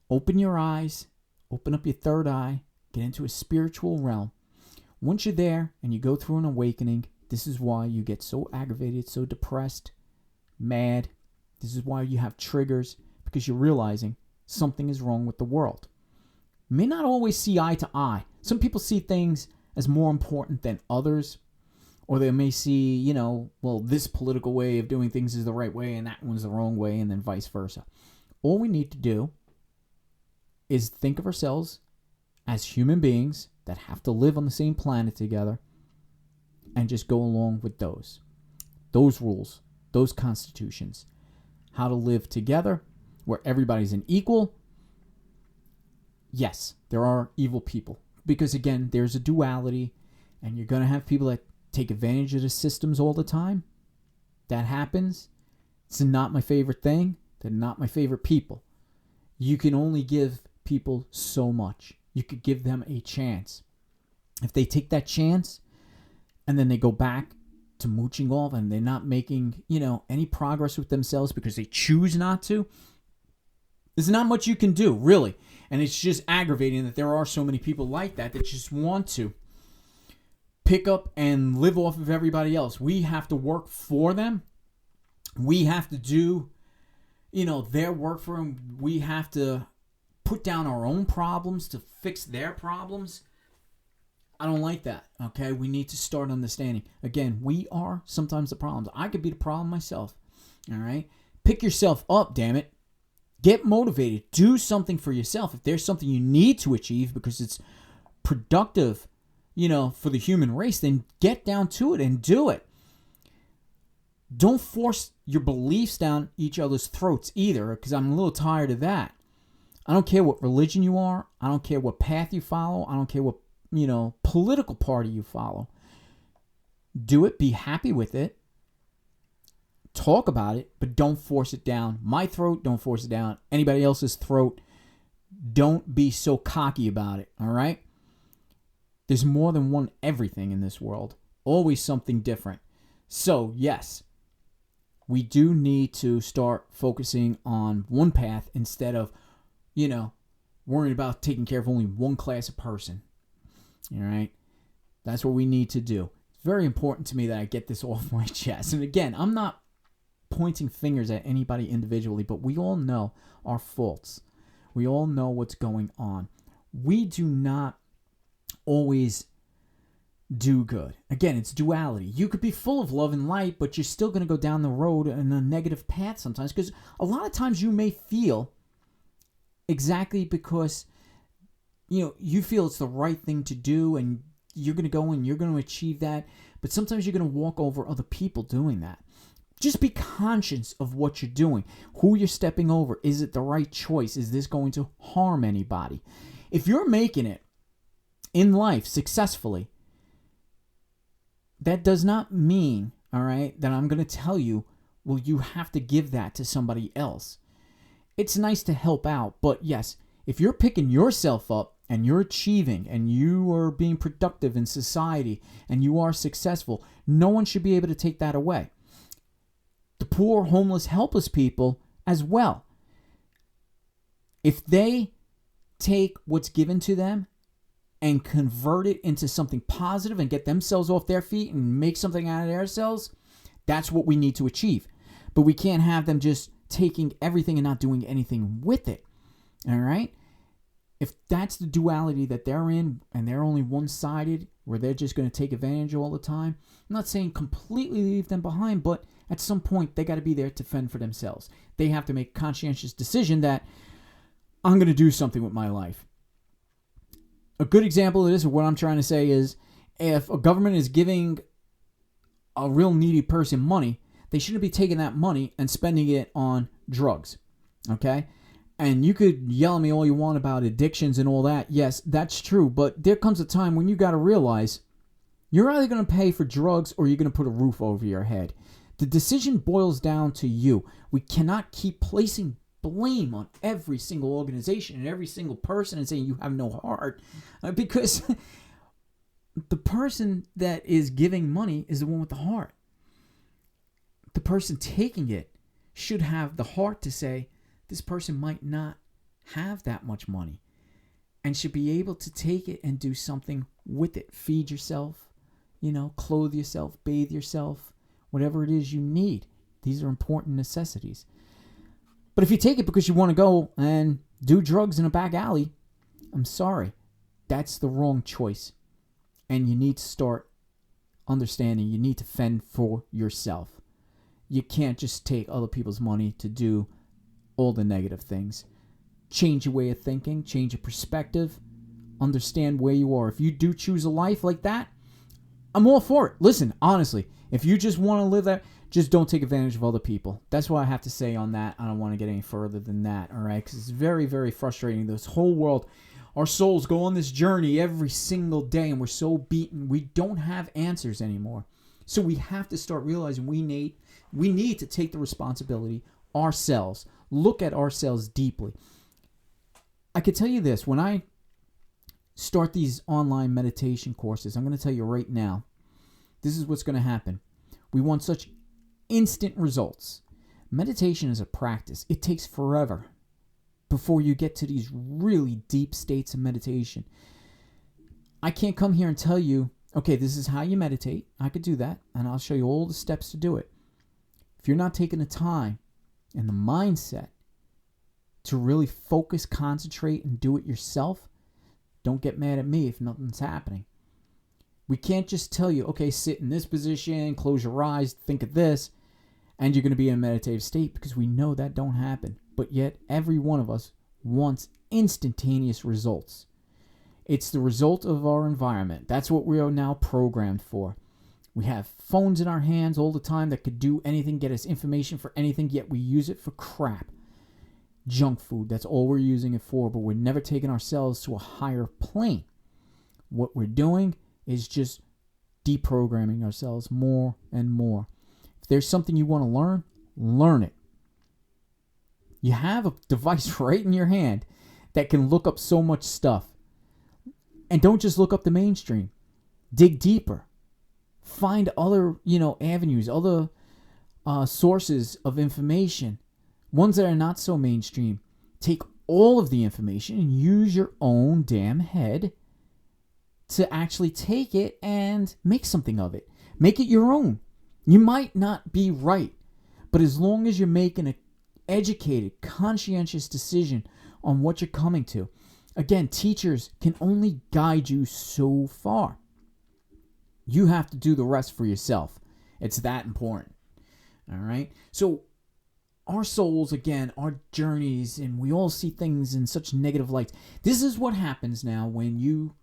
Open your eyes. Open up your third eye. Get into a spiritual realm. Once you're there and you go through an awakening, this is why you get so aggravated, so depressed, mad. This is why you have triggers, because you're realizing something is wrong with the world. You may not always see eye to eye. Some people see things as more important than others. Or they may see, this political way of doing things is the right way and that one's the wrong way, and then vice versa. All we need to do is think of ourselves as human beings that have to live on the same planet together and just go along with those rules, those constitutions. How to live together where everybody's an equal. Yes, there are evil people because, again, there's a duality, and you're going to have people that take advantage of the systems all the time. That happens. It's not my favorite thing. They're not my favorite people. You can only give people so much. You could give them a chance. If they take that chance and then they go back to mooching off and they're not making, any progress with themselves because they choose not to, there's not much you can do, really. And it's just aggravating that there are so many people like that just want to pick up and live off of everybody else. We have to work for them. We have to do, their work for them. We have to put down our own problems to fix their problems. I don't like that, okay? We need to start understanding. Again, we are sometimes the problems. I could be the problem myself, all right? Pick yourself up, damn it. Get motivated. Do something for yourself. If there's something you need to achieve because it's productive, for the human race, then get down to it and do it. Don't force your beliefs down each other's throats either, because I'm a little tired of that. I don't care what religion you are. I don't care what path you follow. I don't care what, political party you follow. Do it. Be happy with it. Talk about it, but don't force it down my throat. Don't force it down anybody else's throat. Don't be so cocky about it, all right? There's more than one everything in this world. Always something different. So, yes, we do need to start focusing on one path instead of, worrying about taking care of only one class of person. All right? That's what we need to do. It's very important to me that I get this off my chest. And again, I'm not pointing fingers at anybody individually, but we all know our faults. We all know what's going on. We do not always do good. Again, it's duality. You could be full of love and light, but you're still going to go down the road in a negative path sometimes, because a lot of times you may feel exactly because you feel it's the right thing to do, and you're going to go and you're going to achieve that, but sometimes you're going to walk over other people doing that. Just be conscious of what you're doing, who you're stepping over. Is it the right choice? Is this going to harm anybody? If you're making it in life successfully, that does not mean, all right, that I'm going to tell you, well, you have to give that to somebody else. It's nice to help out, but yes, if you're picking yourself up and you're achieving and you are being productive in society and you are successful, no one should be able to take that away. The poor, homeless, helpless people as well. If they take what's given to them and convert it into something positive and get themselves off their feet and make something out of themselves, that's what we need to achieve. But we can't have them just taking everything and not doing anything with it. All right? If that's the duality that they're in and they're only one-sided, where they're just going to take advantage all the time, I'm not saying completely leave them behind, but at some point they got to be there to fend for themselves. They have to make a conscientious decision that I'm going to do something with my life. A good example of this, or what I'm trying to say, is if a government is giving a real needy person money, they shouldn't be taking that money and spending it on drugs. Okay? And you could yell at me all you want about addictions and all that. Yes, that's true. But there comes a time when you got to realize you're either going to pay for drugs or you're going to put a roof over your head. The decision boils down to you. We cannot keep placing blame on every single organization and every single person and saying you have no heart, because the person that is giving money is the one with the heart. The person taking it should have the heart to say, this person might not have that much money, and should be able to take it and do something with it. Feed yourself, clothe yourself, bathe yourself, whatever it is you need. These are important necessities. But if you take it because you want to go and do drugs in a back alley, I'm sorry. That's the wrong choice. And you need to start understanding you need to fend for yourself. You can't just take other people's money to do all the negative things. Change your way of thinking, change your perspective, understand where you are. If you do choose a life like that, I'm all for it. Listen, honestly, if you just want to live that, just don't take advantage of other people. That's what I have to say on that. I don't want to get any further than that, all right? Because it's very, very frustrating. This whole world, our souls go on this journey every single day, and we're so beaten. We don't have answers anymore. So we have to start realizing we need to take the responsibility ourselves. Look at ourselves deeply. I could tell you this. When I start these online meditation courses, I'm going to tell you right now, this is what's going to happen. We want such instant results. Meditation is a practice. It takes forever before you get to these really deep states of meditation. I can't come here and tell you, okay, this is how you meditate. I could do that, and I'll show you all the steps to do it. If you're not taking the time and the mindset to really focus, concentrate, and do it yourself, don't get mad at me if nothing's happening. We can't just tell you, okay, sit in this position, close your eyes, think of this, and you're going to be in a meditative state, because we know that don't happen. But yet, every one of us wants instantaneous results. It's the result of our environment. That's what we are now programmed for. We have phones in our hands all the time that could do anything, get us information for anything, yet we use it for crap. Junk food, that's all we're using it for, but we're never taking ourselves to a higher plane. What we're doing is just deprogramming ourselves more and more. If there's something you want to learn, learn it. You have a device right in your hand that can look up so much stuff. And don't just look up the mainstream. Dig deeper. Find other, avenues, other sources of information. Ones that are not so mainstream. Take all of the information and use your own damn head to actually take it and make something of it. Make it your own. You might not be right, but as long as you're making an educated, conscientious decision on what you're coming to. Again, teachers can only guide you so far. You have to do the rest for yourself. It's that important. All right? So our souls, again, our journeys, and we all see things in such negative lights. This is what happens now when you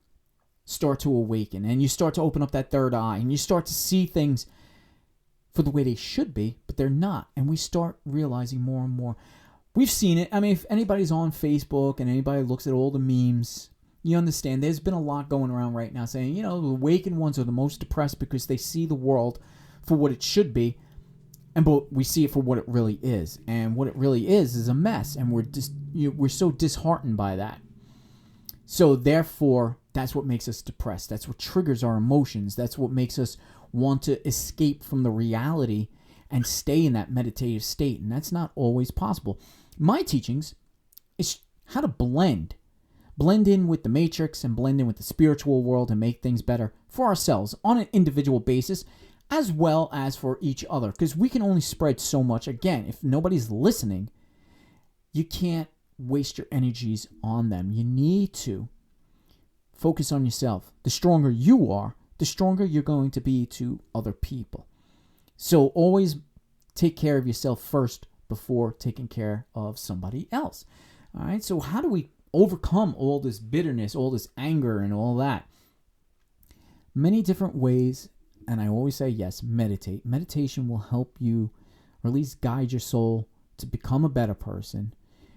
start to awaken and you start to open up that third eye and you start to see things for the way they should be, but they're not. And we start realizing more and more. We've seen it. I mean, if anybody's on Facebook and anybody looks at all the memes, you understand there's been a lot going around right now saying, the awakened ones are the most depressed because they see the world for what it should be, but we see it for what it really is. And what it really is a mess, and we're so disheartened by that. So therefore, that's what makes us depressed. That's what triggers our emotions. That's what makes us want to escape from the reality and stay in that meditative state. And that's not always possible. My teachings is how to blend in with the matrix and blend in with the spiritual world and make things better for ourselves on an individual basis as well as for each other. Because we can only spread so much. Again, if nobody's listening, you can't waste your energies on them. You need to focus on yourself. The stronger you are, the stronger you're going to be to other people. So always take care of yourself first before taking care of somebody else. All right, so how do we overcome all this bitterness, all this anger, and all that? Many different ways, and I always say yes, meditate. Meditation will help you, or at least guide your soul to become a better person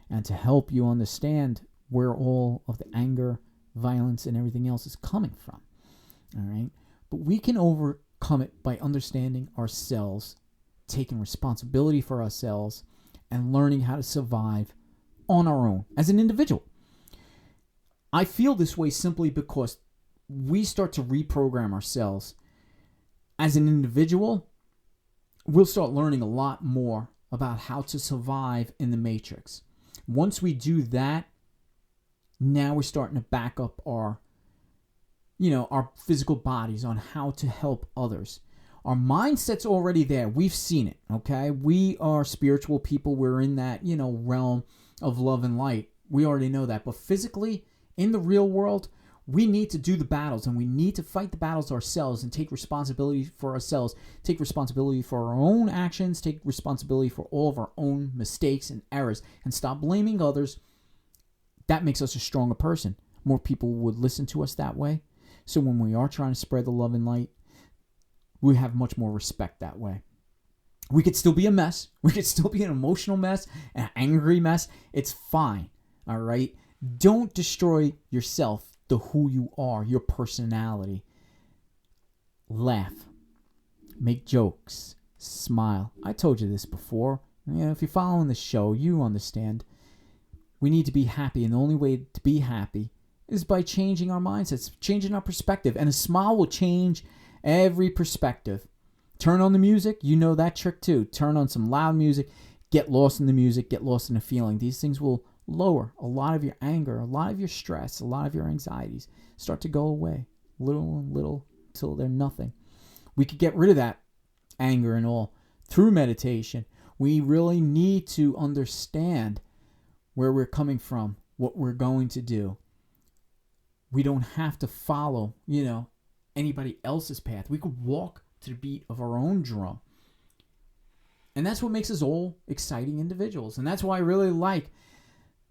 and to help you understand where all of the anger, violence, and everything else is coming from. All right, but we can overcome it by understanding ourselves, taking responsibility for ourselves, and learning how to survive on our own as an individual. I feel this way simply because we start to reprogram ourselves as an individual. We'll start learning a lot more about how to survive in the matrix. Once we do that, now we're starting to back up our physical bodies on how to help others. Our mindset's already there. We've seen it, okay? We are spiritual people. We're in that, realm of love and light. We already know that. But physically, in the real world, we need to do the battles, and we need to fight the battles ourselves and take responsibility for ourselves, take responsibility for our own actions, take responsibility for all of our own mistakes and errors, and stop blaming others. That makes us a stronger person. More people would listen to us that way. So when we are trying to spread the love and light, we have much more respect that way. We could still be a mess. We could still be an emotional mess, an angry mess. It's fine, all right? Don't destroy yourself, the who you are, your personality. Laugh. Make jokes. Smile. I told you this before. If you're following the show, you understand. We need to be happy, and the only way to be happy is by changing our mindsets, changing our perspective. And a smile will change every perspective. Turn on the music. You know that trick too. Turn on some loud music. Get lost in the music. Get lost in the feeling. These things will lower a lot of your anger, a lot of your stress, a lot of your anxieties. Start to go away little and little till they're nothing. We could get rid of that anger and all through meditation. We really need to understand where we're coming from, what we're going to do. We don't have to follow, anybody else's path. We could walk to the beat of our own drum. And that's what makes us all exciting individuals. And that's why I really like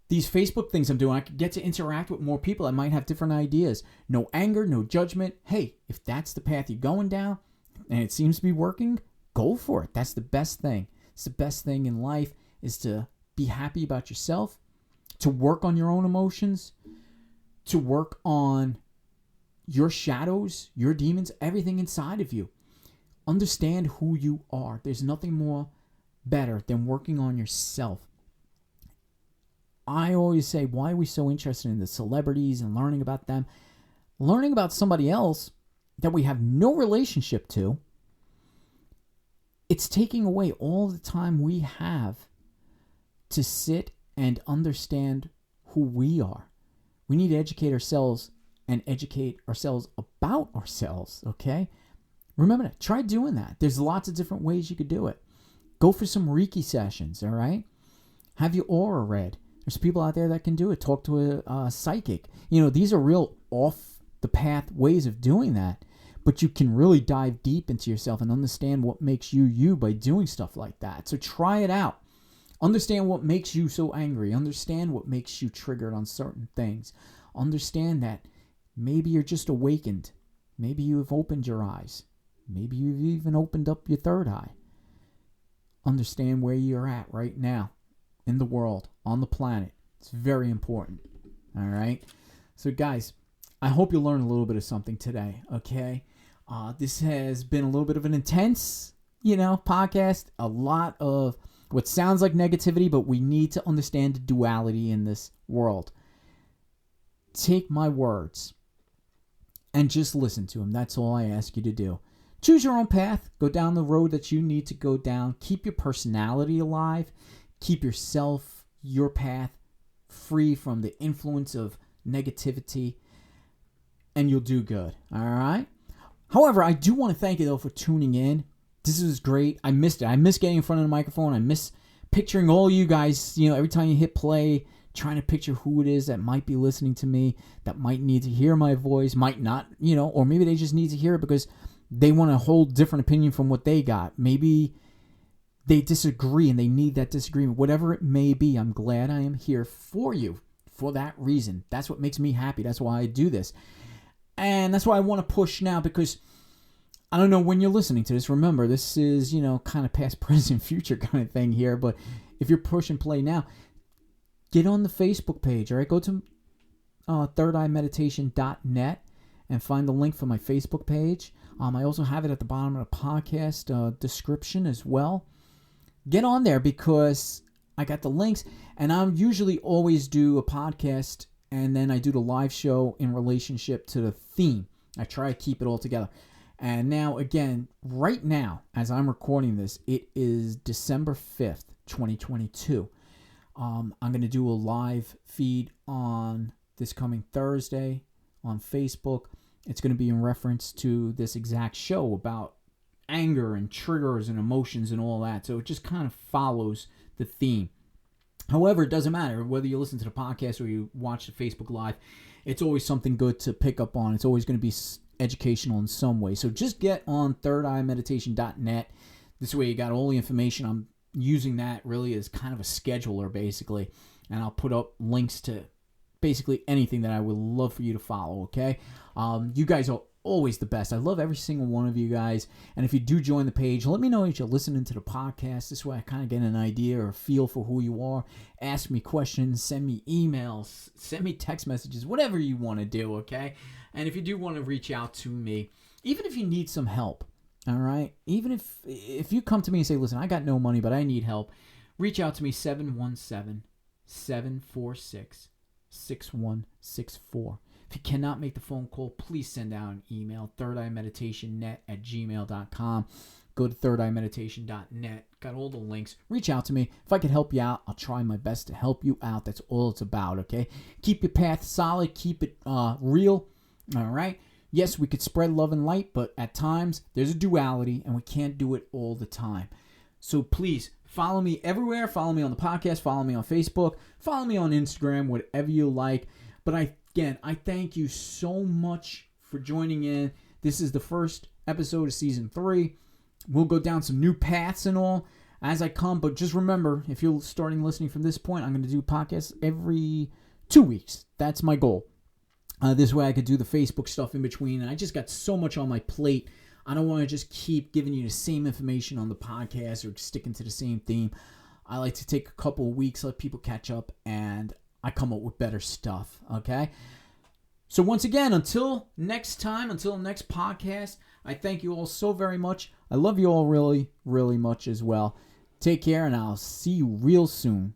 these Facebook things I'm doing. I could get to interact with more people that might have different ideas. No anger, no judgment. Hey, if that's the path you're going down, and it seems to be working, go for it. That's the best thing. It's the best thing in life is to be happy about yourself, to work on your own emotions, to work on your shadows, your demons, everything inside of you. Understand who you are. There's nothing more better than working on yourself. I always say, why are we so interested in the celebrities and learning about them? Learning about somebody else that we have no relationship to, it's taking away all the time we have to sit and understand who we are. We need to educate ourselves and educate ourselves about ourselves, okay? Remember that. Try doing that. There's lots of different ways you could do it. Go for some Reiki sessions, all right? Have your aura read. There's people out there that can do it. Talk to a psychic. These are real off-the-path ways of doing that, but you can really dive deep into yourself and understand what makes you you by doing stuff like that. So try it out. Understand what makes you so angry. Understand what makes you triggered on certain things. Understand that maybe you're just awakened. Maybe you've opened your eyes. Maybe you've even opened up your third eye. Understand where you're at right now in the world, on the planet. It's very important. All right? So, guys, I hope you learned a little bit of something today, okay? This has been a little bit of an intense, podcast. A lot of what sounds like negativity, but we need to understand the duality in this world. Take my words and just listen to them. That's all I ask you to do. Choose your own path. Go down the road that you need to go down. Keep your personality alive. Keep yourself, your path, free from the influence of negativity, and you'll do good. All right? However, I do want to thank you, though, for tuning in. This was great. I missed it. I miss getting in front of the microphone. I miss picturing all you guys, every time you hit play, trying to picture who it is that might be listening to me, that might need to hear my voice, might not, or maybe they just need to hear it because they want a whole different opinion from what they got. Maybe they disagree and they need that disagreement. Whatever it may be, I'm glad I am here for you for that reason. That's what makes me happy. That's why I do this. And that's why I want to push now, because I don't know when you're listening to this. Remember, this is, kind of past, present, future kind of thing here. But if you're pushing play now, get on the Facebook page. All right, go to thirdeyemeditation.net and find the link for my Facebook page. I also have it at the bottom of the podcast description as well. Get on there because I got the links, and I usually always do a podcast and then I do the live show in relationship to the theme. I try to keep it all together. And now, again, right now, as I'm recording this, it is December 5th, 2022. I'm going to do a live feed on this coming Thursday on Facebook. It's going to be in reference to this exact show about anger and triggers and emotions and all that. So it just kind of follows the theme. However, it doesn't matter whether you listen to the podcast or you watch the Facebook Live. It's always something good to pick up on. It's always going to be educational in some way. So just get on thirdeyemeditation.net. This way you got all the information. I'm using that really as kind of a scheduler, basically. And I'll put up links to basically anything that I would love for you to follow, okay? You guys are always the best. I love every single one of you guys. And if you do join the page, let me know that you're listening to the podcast. This way I kind of get an idea or a feel for who you are. Ask me questions, send me emails, send me text messages, whatever you want to do, okay? And if you do want to reach out to me, even if you need some help, all right? Even if you come to me and say, listen, I got no money, but I need help, reach out to me, 717-746-6164. If you cannot make the phone call, please send out an email, thirdeyemeditationnet@gmail.com. Go to thirdeyemeditation.net. Got all the links. Reach out to me. If I can help you out, I'll try my best to help you out. That's all it's about, okay? Keep your path solid. Keep it real, all right? Yes, we could spread love and light, but at times there's a duality, and we can't do it all the time. So please, follow me everywhere. Follow me on the podcast. Follow me on Facebook. Follow me on Instagram, whatever you like. But I thank you so much for joining in. This is the first episode of Season 3. We'll go down some new paths and all as I come. But just remember, if you're starting listening from this point, I'm going to do podcasts every 2 weeks. That's my goal. This way I could do the Facebook stuff in between. And I just got so much on my plate. I don't want to just keep giving you the same information on the podcast or sticking to the same theme. I like to take a couple of weeks, let people catch up, and I come up with better stuff, okay? So once again, until next time, until next podcast, I thank you all so very much. I love you all really, really much as well. Take care, and I'll see you real soon.